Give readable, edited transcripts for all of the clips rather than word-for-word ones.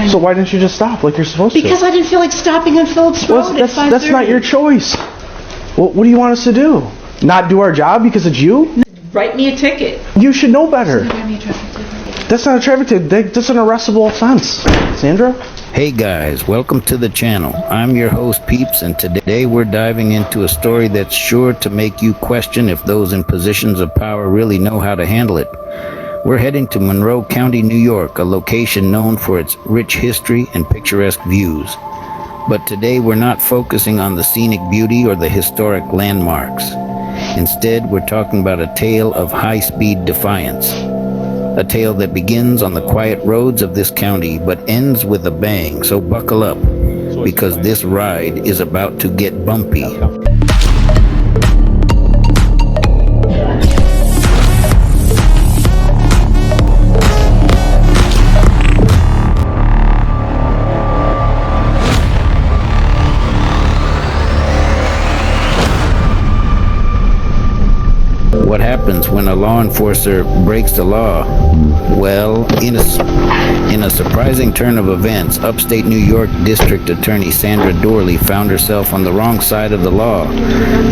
So why didn't you just stop like you're supposed to? Because I didn't feel like stopping on Phillips Road at 5:30. That's not your choice. What do you want us to do? Not do our job because it's you? Write me a ticket. You should know better. That's not a traffic ticket. That's an arrestable offense. Sandra? Hey guys, welcome to the channel. I'm your host Peeps, and today we're diving into a story that's sure to make you question if those in positions of power really know how to handle it. We're heading to Monroe County, New York, a location known for its rich history and picturesque views. But today we're not focusing on the scenic beauty or the historic landmarks. Instead, we're talking about a tale of high-speed defiance. A tale that begins on the quiet roads of this county but ends with a bang, so buckle up, because this ride is about to get bumpy. What happens when a law enforcer breaks the law? Well, in a surprising turn of events, upstate New York District Attorney Sandra Dorley found herself on the wrong side of the law.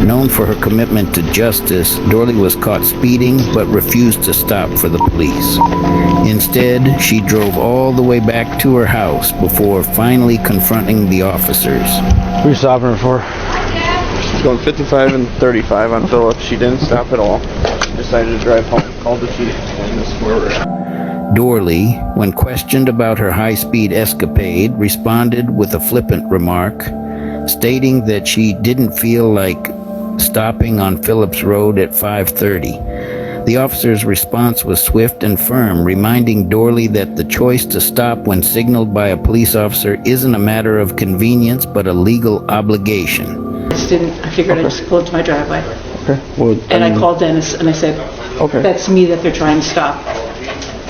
Known for her commitment to justice, Dorley was caught speeding but refused to stop for the police. Instead, she drove all the way back to her house before finally confronting the officers. What are you stopping her for? She's going 55 and 35 on Phillips. She didn't stop at all. She decided to drive home. Called the chief, and this is where we're at. Dorley, when questioned about her high-speed escapade, responded with a flippant remark, stating that she didn't feel like stopping on Phillips Road at 5:30. The officer's response was swift and firm, reminding Dorley that the choice to stop when signaled by a police officer isn't a matter of convenience but a legal obligation. I figured I'd just pull into my driveway. Okay. Well, And I called Dennis and I said, okay. that's me that they're trying to stop.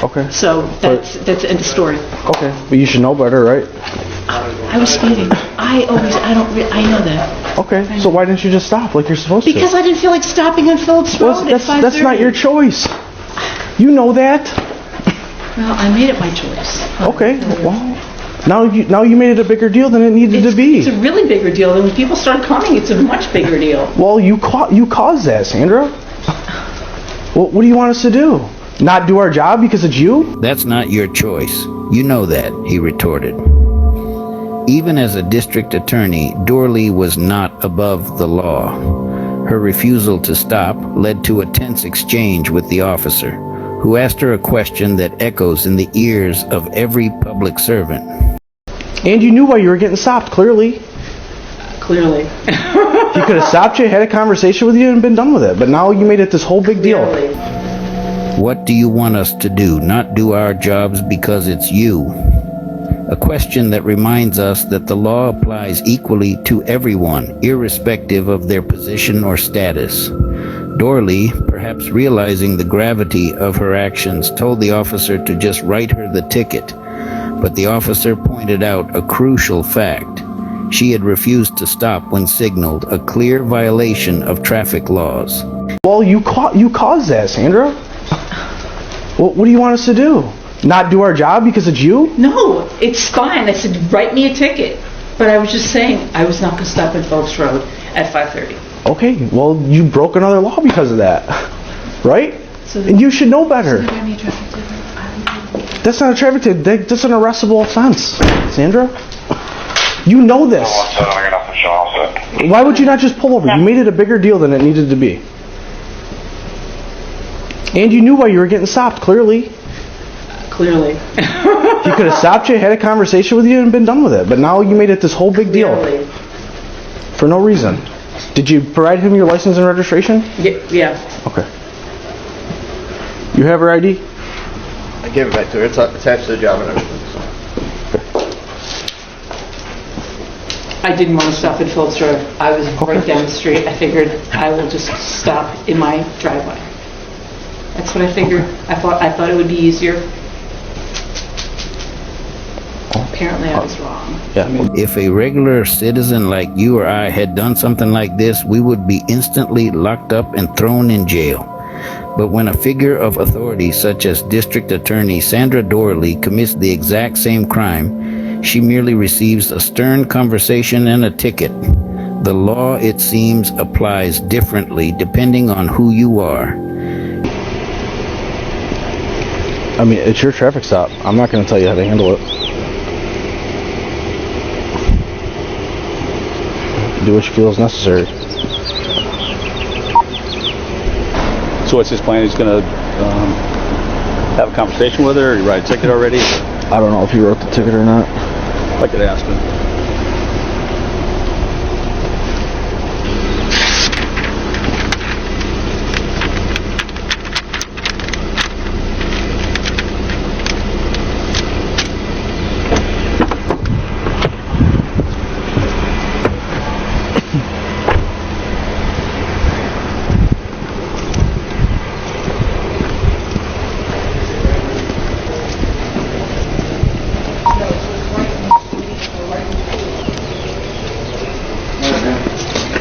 Okay. So that's the end of story. Okay. But you should know better, right? I was speeding. I know that. Okay. So why didn't you just stop like you're supposed to? Because I didn't feel like stopping on Phillips Road at 5:30. That's not your choice. You know that. Well, I made it my choice. Okay. Well, now you made it a bigger deal than it needed to be. It's a really bigger deal. And when people start coming, it's a much bigger deal. Well, you caused that, Sandra. Well, what do you want us to do? Not do our job because it's you? That's not your choice. You know that, he retorted. Even as a district attorney, Dorley was not above the law. Her refusal to stop led to a tense exchange with the officer, who asked her a question that echoes in the ears of every public servant. And you knew why you were getting stopped, clearly. Clearly. He could have stopped you, had a conversation with you, and been done with it. But now you made it this whole big deal. Clearly. What do you want us to do? Not do our jobs because it's you? A question that reminds us that the law applies equally to everyone, irrespective of their position or status. Dorley, perhaps realizing the gravity of her actions, told the officer to just write her the ticket. But the officer pointed out a crucial fact. She had refused to stop when signaled, a clear violation of traffic laws. Well, you caused that, Sandra. Well, what do you want us to do? Not do our job because it's you? No, it's fine. I said, write me a ticket. But I was just saying, I was not going to stop at Phillips Road at 5:30. Okay, well, you broke another law because of that, right? And you should know better. That's not a traffic ticket. That's an arrestable offense, Sandra. You know this. Why would you not just pull over? You made it a bigger deal than it needed to be. And you knew why you were getting stopped, clearly. Clearly. He could have stopped you, had a conversation with you, and been done with it. But now you made it this whole big deal. Clearly. For no reason. Did you provide him your license and registration? Yeah. Okay. You have her ID? I gave it back to her. It's attached to the job and everything. So. I didn't want to stop at Phillips Road. I was right down the street. I figured I will just stop in my driveway. That's what I figured. I thought it would be easier. Apparently I was wrong. Yeah. If a regular citizen like you or I had done something like this, we would be instantly locked up and thrown in jail. But when a figure of authority such as District Attorney Sandra Dorley commits the exact same crime, She merely receives a stern conversation and a ticket. The law, it seems, applies differently depending on who you are. I mean, it's your traffic stop. I'm not going to tell you how to handle it. Do what you feel is necessary. So what's his plan? He's going to have a conversation with her, or write a ticket already? I don't know if he wrote the ticket or not. I could ask him.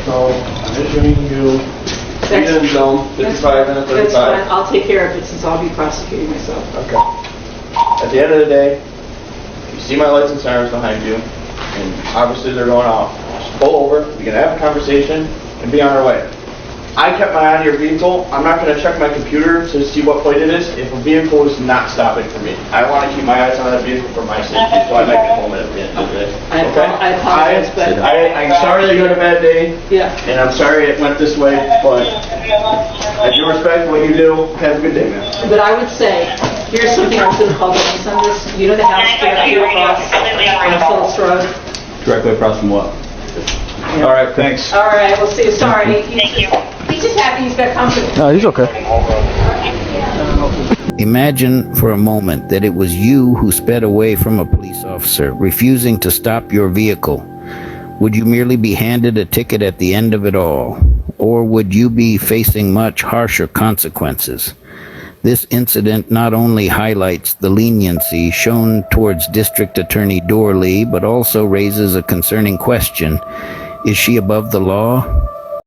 So I'm issuing you speed zone 55 and a 35. That's fine. I'll take care of it since I'll be prosecuting myself. Okay. At the end of the day, you see my lights and sirens behind you, and obviously they're going off. Just pull over, we can have a conversation, and be on our way. I kept my eye on your vehicle. I'm not going to check my computer to see what plate it is if a vehicle is not stopping for me. I want to keep my eyes on that vehicle for my safety, so I make it home at the end of the day. I apologize, but... I'm sorry that you had a bad day. Yeah. And I'm sorry it went this way, but I do respect what you do. Have a good day, man. But I would say, here's something I was going to call the police on this. You know the house directly across on Phillips Road? Directly across from what? All right, thanks. All right, we'll see you. Sorry. He's just happy he's got company. No, he's okay. Imagine for a moment that it was you who sped away from a police officer, refusing to stop your vehicle. Would you merely be handed a ticket at the end of it all? Or would you be facing much harsher consequences? This incident not only highlights the leniency shown towards District Attorney Dorley, but also raises a concerning question. Is she above the law?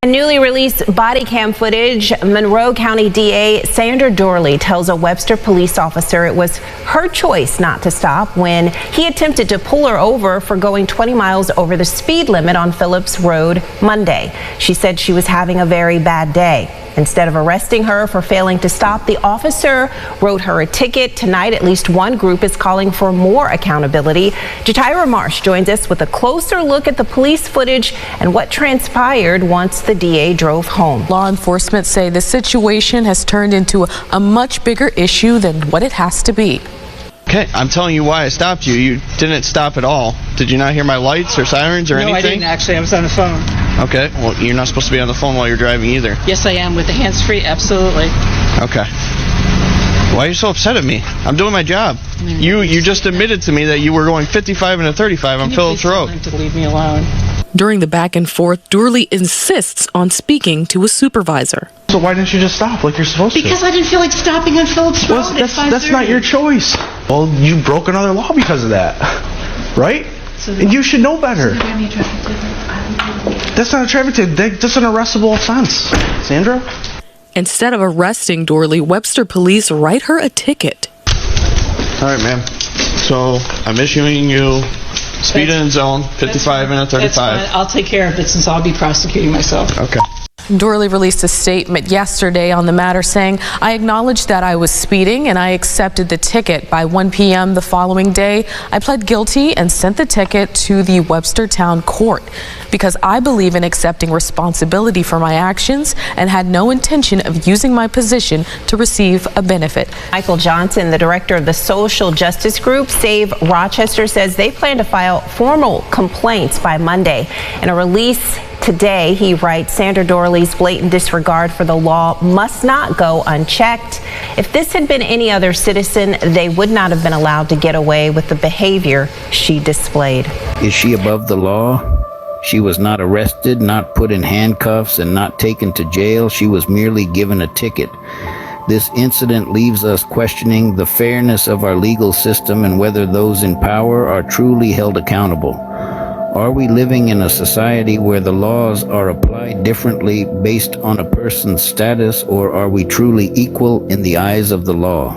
In newly released body cam footage, Monroe County DA Sandra Dorley tells a Webster police officer it was her choice not to stop when he attempted to pull her over for going 20 miles over the speed limit on Phillips Road Monday. She said she was having a very bad day. Instead of arresting her for failing to stop, the officer wrote her a ticket. Tonight, at least one group is calling for more accountability. Jatira Marsh joins us with a closer look at the police footage and what transpired once the DA drove home. Law enforcement say the situation has turned into a much bigger issue than what it has to be. Okay, I'm telling you why I stopped you. You didn't stop at all. Did you not hear my lights or sirens or anything? No, I didn't actually. I was on the phone. Okay, well, you're not supposed to be on the phone while you're driving either. Yes, I am with the hands-free. Absolutely. Okay. Why are you so upset at me? I'm doing my job. You just admitted to me that you were going 55 and a 35 on Phillips Road. Can you please tell him to leave me alone? During the back and forth, Dorley insists on speaking to a supervisor. So why didn't you just stop like you're supposed to? Because I didn't feel like stopping on Phillips Road at 5:30. That's not your choice. Well, you broke another law because of that, right? And you should know better. That's not a traffic ticket. That's an arrestable offense, Sandra. Instead of arresting Dorley, Webster police write her a ticket. All right, ma'am. So I'm issuing you speed in zone 55 and a 35. That's fine. I'll take care of it since I'll be prosecuting myself. Okay. Dorley released a statement yesterday on the matter saying, "I acknowledge that I was speeding and I accepted the ticket. By 1 p.m. the following day, I pled guilty and sent the ticket to the Webster Town Court because I believe in accepting responsibility for my actions and had no intention of using my position to receive a benefit." Michael Johnson, the director of the social justice group Save Rochester, says they plan to file formal complaints by Monday. In a release today, he writes, Sandra Dorley's blatant disregard for the law must not go unchecked. If this had been any other citizen, they would not have been allowed to get away with the behavior she displayed. Is she above the law? She was not arrested, not put in handcuffs, and not taken to jail. She was merely given a ticket. This incident leaves us questioning the fairness of our legal system and whether those in power are truly held accountable. Are we living in a society where the laws are applied differently based on a person's status, or are we truly equal in the eyes of the law?